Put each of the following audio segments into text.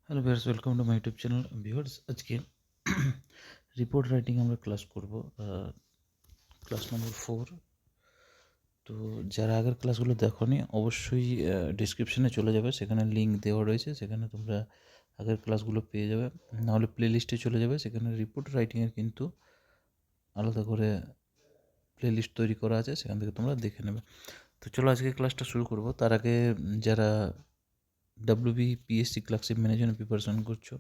Hello viewers, welcome to my YouTube channel. Viewers, আজকে report writing আমরা class করব, class নম্বর 4। তো যারা আগের ক্লাসগুলো দেখোনি অবশ্যই ডিসক্রিপশনে চলে যাবে, সেখানে লিঙ্ক দেওয়া রয়েছে, সেখানে তোমরা আগের ক্লাসগুলো পেয়ে যাবে। নাহলে প্লে লিস্টে চলে যাবে, সেখানে রিপোর্ট রাইটিংয়ের কিন্তু আলাদা করে প্লে লিস্ট তৈরি করা আছে, সেখান থেকে তোমরা দেখে নেবে। তো চলো আজকে ক্লাসটা শুরু করব। তার আগে যারা WBPSC ক্লার্কশিপ ম্যানেজমেন্ট প্রিপারেশন করছো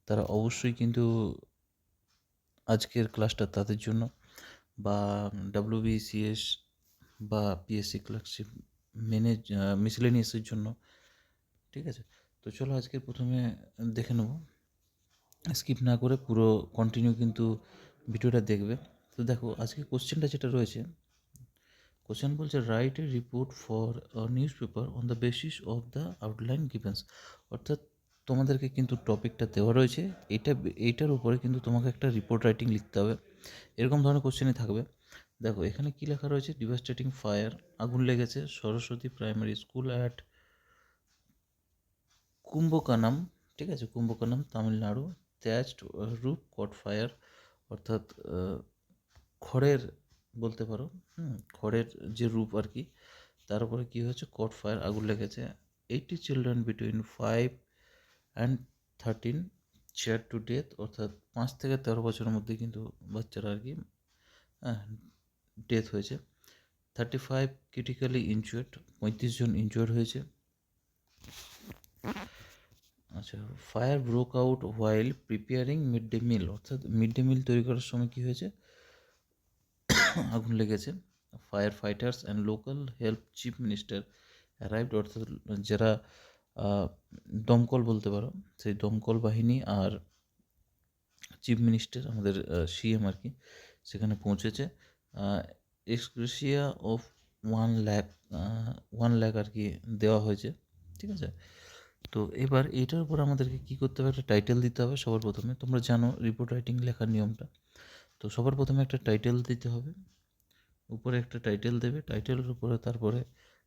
তারা অবশ্যই কিন্তু আজকের ক্লাসটা তাদের জন্য, বা WBCS বা পিএসসি ক্লার্কশিপ মিসেলেনিয়াসের জন্য। ঠিক আছে, তো চলো আজকের প্রথমে দেখে নেব, স্কিপ না করে পুরো কন্টিনিউ কিন্তু ভিডিওটা দেখবে। তো দেখো আজকে কোশ্চেনটা যেটা রয়েছে, কোশ্চেন বলছে write a report for news paper on the basis of the outline givens. অর্থাৎ তোমাদেরকে কিন্তু টপিকটা দেওয়া রয়েছে, এইটার উপরে কিন্তু তোমাকে একটা রিপোর্ট রাইটিং লিখতে হবে। এরকম ধরনের কোশ্চেনই থাকবে। দেখো এখানে কি লেখা রয়েছে, ডিভাস্টেটিং ফায়ার, আগুন লেগেছে সরস্বতী প্রাইমারি স্কুল অ্যাট কুম্ভকানাম। ঠিক আছে, কুম্ভকানাম তামিলনাড়ু। থ্যাচড রুফ কট ফায়ার, অর্থাৎ খড়ের বলতে পারো, খড়ের যে রূপ আর কি, তার উপরে কী হয়েছে, কট ফায়ার, আগুন লেগেছে। 80 children between 5 and 13 chair to death, অর্থাৎ 5 থেকে 13 বছরের মধ্যে কিন্তু বাচ্চারা আর কি ডেথ হয়েছে। 35 ক্রিটিক্যালি ইনজুয়ার্ড, 35 জন ইনজুয়ার্ড হয়েছে। আচ্ছা, fire broke out while preparing mid day meal, অর্থাৎ মিড ডে মিল তৈরি করার সময় কী হয়েছে, আগুন লেগেছে। Fire fighters and local help chief minister arrived, অর্থাৎ যারা দমকল বলতে পারো, সেই দমকল বাহিনী আর চিফ মিনিস্টার আমাদের সিএম আর কি সেখানে পৌঁছেছে। এক্সগ্রেসিয়া অফ 1 লাখ আর কি দেওয়া হয়েছে। ঠিক আছে, তো এবার এইটার উপর আমাদেরকে কী করতে হবে, একটা টাইটেল দিতে হবে সবার প্রথমে। তোমরা জানো রিপোর্ট রাইটিং লেখার নিয়মটা। তো সবার প্রথমে একটা টাইটেল দিতে হবে, উপরে একটা টাইটেল দেবে, টাইটেলের উপরে তারপরে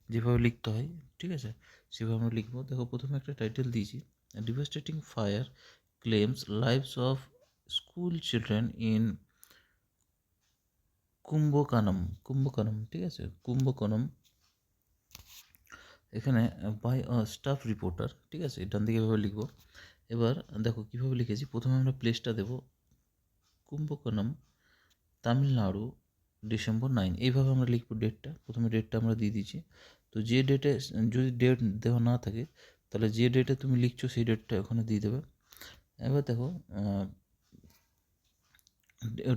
যেভাবে লিখতে হয়, ঠিক আছে, সেভাবে আমরা লিখবো। দেখো প্রথমে একটা টাইটেল দিয়েছি, devastating fire claims lives of school children in Kumbakonam, ঠিক আছে, কুম্ভকোণম, এখানে বাই স্টাফ রিপোর্টার। ঠিক আছে, ডান দিকে এভাবে লিখবো। এবার দেখো কীভাবে লিখেছি, প্রথমে আমরা প্লেসটা দেবো কুম্ভকোণম তামিলনাড়ু ডিসেম্বর 9, এইভাবে আমরা লিখবো ডেটটা। প্রথমে ডেটটা আমরা দিয়ে দিচ্ছি। তো যে ডেটে যদি ডেট দেওয়া না থাকে তাহলে যে ডেটে তুমি লিখছো সেই ডেটটা ওখানে দিয়ে দেবে। এবার দেখো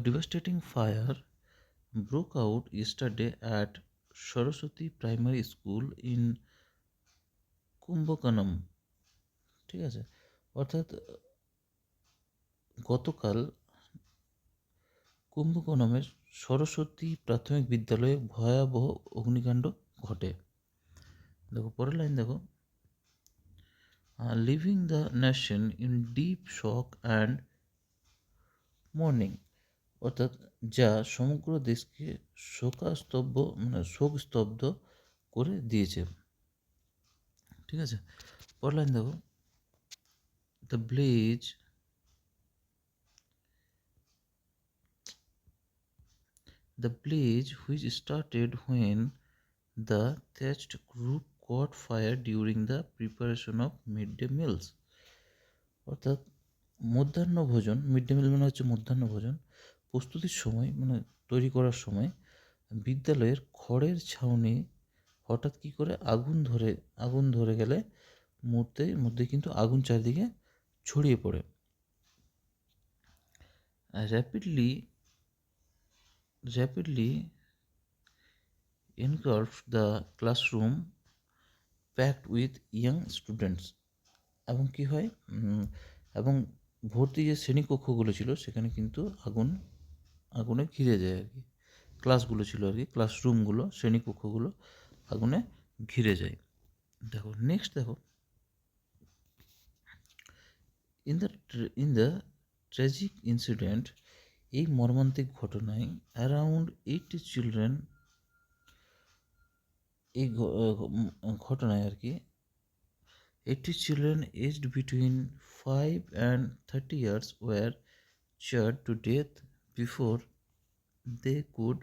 devastating fire broke out yesterday at Saraswati primary school in Kumbakonam. ঠিক আছে, অর্থাৎ গতকাল কুম্ভকোণমের সরস্বতী প্রাথমিক বিদ্যালয়ে ভয়াবহ অগ্নিকাণ্ড ঘটে। দেখো পরের লাইন দেখো, living the nation in deep shock and morning, অর্থাৎ যা সমগ্র দেশকে শোকস্তব্ধ করে দিয়েছে। ঠিক আছে, পরের লাইন দেখো, the bless which started when the thatched group caught fire during the preparation of midday meals, অর্থাৎ মধ্যাহ্ন ভোজন, মিড ডে মিল মানে হচ্ছে মধ্যাহ্ন ভোজন প্রস্তুতির সময়, মানে তৈরি করার সময় বিদ্যালয়ের খড়ের ছাউনি হঠাৎ কী করে আগুন ধরে গেলে মুহূর্তের মধ্যে কিন্তু আগুন চারিদিকে ছড়িয়ে পড়ে। Rapidly engulfed the classroom packed with young students, এবং কী হয়, এবং ভর্তি যে শ্রেণীকক্ষগুলো ছিল সেখানে কিন্তু আগুনে ঘিরে যায় আর কি, ক্লাসগুলো ছিল আর কি, ক্লাসরুমগুলো, শ্রেণীকক্ষগুলো আগুনে ঘিরে যায়। দেখো নেক্সট দেখো, ইন দ্য ট্র্যাজিক ইনসিডেন্ট, এই মর্মান্তিক ঘটনায় অ্যারাউন্ড 80 চিলড্রেন, এই ঘটনায় আর কি 80 children aged between 5 and 30 years were charred to death before they could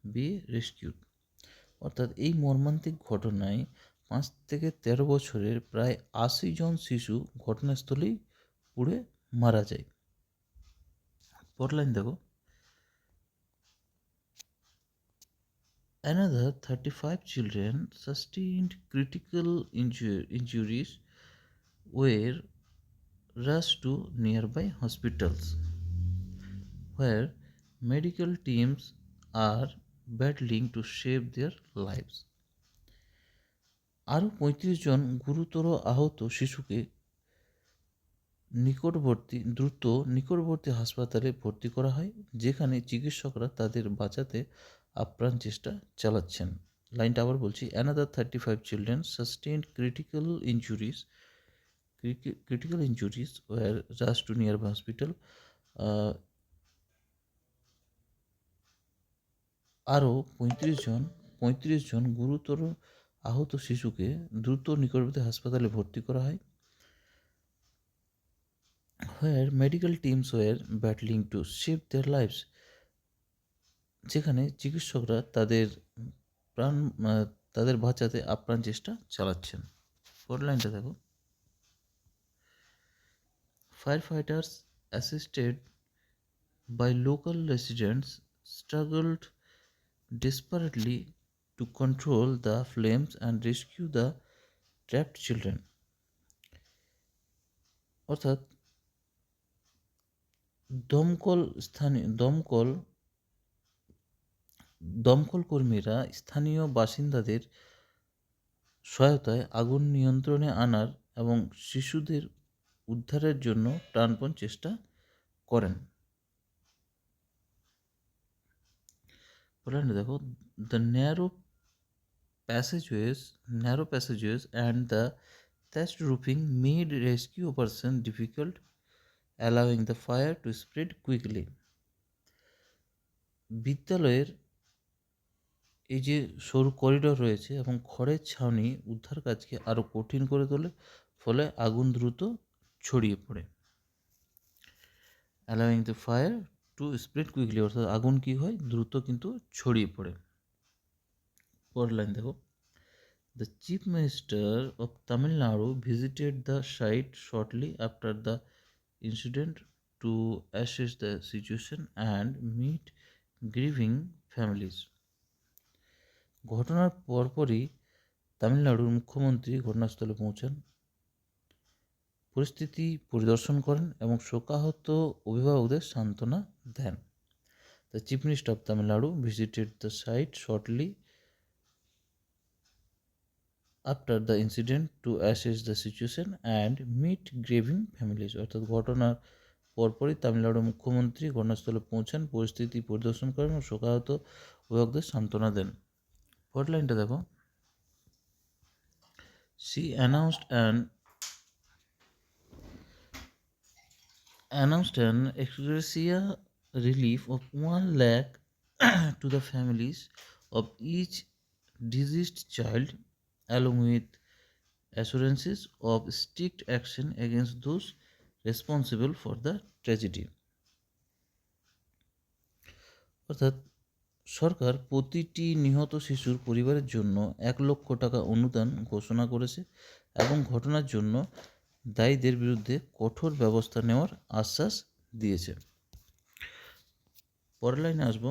be rescued. অর্থাৎ এই মর্মান্তিক ঘটনায় 5 থেকে 13 বছরের প্রায় 80 জন শিশু ঘটনাস্থলেই পুড়ে মারা যায়। পরের লাইন দেখো, another 35 children sustained critical injuries were rushed to nearby hospitals where medical teams are battling to save their lives. আরও 35 জন গুরুতর আহত শিশুকে নিকটবর্তী হাসপাতালে ভর্তি করা হয়, যেখানে চিকিৎসকরা তাদের বাঁচাতে আপ্রাণ চেষ্টা চালাচ্ছেন। লাইনটা আবার বলছি, another 35 children sustained critical injuries were rush to near hospital. আরও 35 জন গুরুতর আহত শিশুকে দ্রুত নিকটবর্তী হাসপাতালে ভর্তি করা হয়, where medical teams were battling to save their lives, যেখানে চিকিৎসকরা তাদের বাঁচাতে আপ্রাণ চেষ্টা চালাচ্ছেন। পরের লাইনটা দেখো, firefighters assisted by local residents struggled desperately to control the flames and rescue the trapped children. অর্থাৎ দমকল কর্মীরা স্থানীয় বাসিন্দাদের সহায়তায় আগুন নিয়ন্ত্রণে আনার এবং শিশুদের উদ্ধারের জন্য প্রাণপণ চেষ্টা করেন। দেখো, the narrow passageways and the thatched roofing made rescue operation difficult, allowing the fire to spread quickly. বিদ্যালয়ের এই যে সরু করিডোর রয়েছে এবং খড়ের ছাউনি উদ্ধার কাজকে আরও কঠিন করে তোলে, ফলে আগুন দ্রুত ছড়িয়ে পড়ে। allowing the fire to spread quickly, অর্থাৎ আগুন কি হয়, দ্রুত কিন্তু ছড়িয়ে পড়ে। পরের লাইন দেখো, the chief minister of Tamil Nadu visited the site shortly after the incident to assess the situation and meet grieving families. ঘটনার পরপরই তামিলনাড়ুর মুখ্যমন্ত্রী ঘটনাস্থলে পৌঁছান, পরিস্থিতি পরিদর্শন করেন এবং শোকাহত অভিভাবকদের সান্ত্বনা দেন। The Chief Minister of Tamil Nadu visited the site shortly after the incident to assess the situation and meet grieving families. অর্থাৎ ঘটনার পরপরই তামিলনাড়ুর মুখ্যমন্ত্রী ঘটনাস্থলে পৌঁছান, পরিস্থিতি পরিদর্শন করেন ও শোকাহত অভিভাবকদের সান্ত্বনা দেন। পরের লাইনটা দেখো, she announced an ex gratia relief of 1 lakh to the families of each deceased child, along with assurances of strict action against those responsible for the tragedy. অর্থাৎ সরকার প্রতিটি নিহত শিশুর পরিবারের জন্য 1 লক্ষ টাকা অনুদান ঘোষণা করেছে এবং ঘটনার জন্য দায়ীদের বিরুদ্ধে কঠোর ব্যবস্থা নেওয়ার আশ্বাস দিয়েছে। পরের লাইনে আসবো,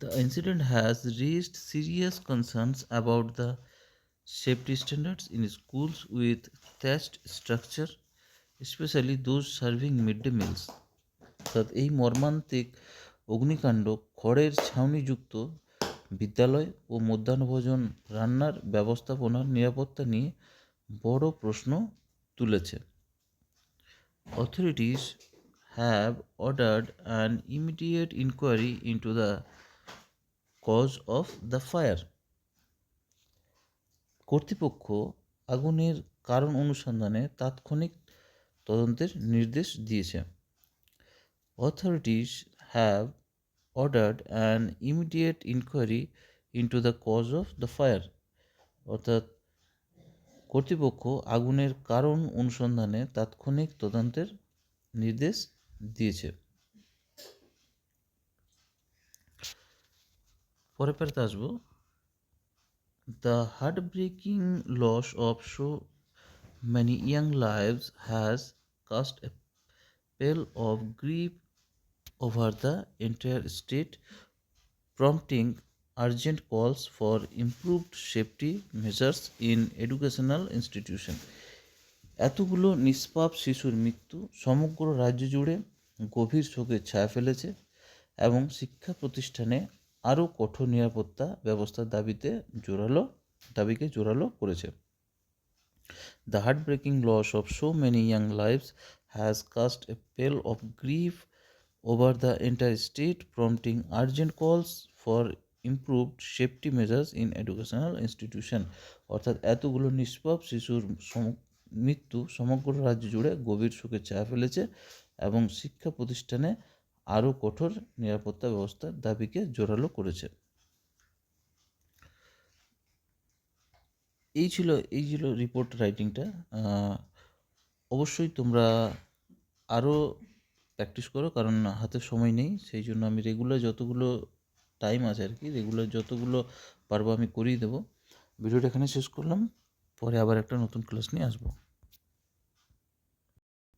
the incident has raised serious concerns about the safety standards in schools with thatched structure, especially those serving midday meals. অর্থাৎ এই মর্মান্তিক অগ্নিকাণ্ড খড়ের ছাউনিযুক্ত বিদ্যালয় ও মধ্যাহ্নভোজন রান্নার ব্যবস্থাপনার নিরাপত্তা নিয়ে বড় প্রশ্ন তুলেছে। Authorities have ordered an immediate inquiry into the cause of the fire. কর্তৃপক্ষ আগুনের কারণ অনুসন্ধানে তাৎক্ষণিক তদন্তের নির্দেশ দিয়েছে। Authorities have ordered an immediate inquiry into the cause of the fire. অর্থাৎ কর্তৃপক্ষ আগুনের কারণ অনুসন্ধানে তাৎক্ষণিক তদন্তের নির্দেশ দিয়েছে। পরের প্যারাতে আসবো। The heartbreaking loss of so many young lives has cast a pall of grief over the entire state, prompting urgent calls for improved safety measures in educational institutions. এতগুলো নিষ্পাপ শিশুর মৃত্যু সমগ্র রাজ্য জুড়ে গভীর শোকের ছায়া ফেলেছে এবং শিক্ষা প্রতিষ্ঠানে আরও কঠোর নিরাপত্তা ব্যবস্থার দাবিকে জোরালো করেছে। The heartbreaking loss of so many young lives has cast a pall of grief over the entire state, prompting urgent calls for improved safety measures in educational institutions. অর্থাৎ এতগুলো নিষ্পাপ শিশুর মৃত্যু সমগ্র রাজ্য জুড়ে গভীর শোকের ছায়া ফেলেছে এবং শিক্ষা প্রতিষ্ঠানে আরও কঠোর নিরাপত্তা ব্যবস্থার দাবিকে জোরালো করেছে। এই ছিল রিপোর্ট রাইটিংটা। অবশ্যই তোমরা আরও প্র্যাকটিস করো, কারণ হাতে সময় নেই, সেই জন্য আমি রেগুলার যতগুলো টাইম আছে আর কি, রেগুলার যতগুলো পারবো আমি করিয়ে দেবো। ভিডিওটা এখানে শেষ করলাম, পরে আবার একটা নতুন ক্লাস নিয়ে আসবো।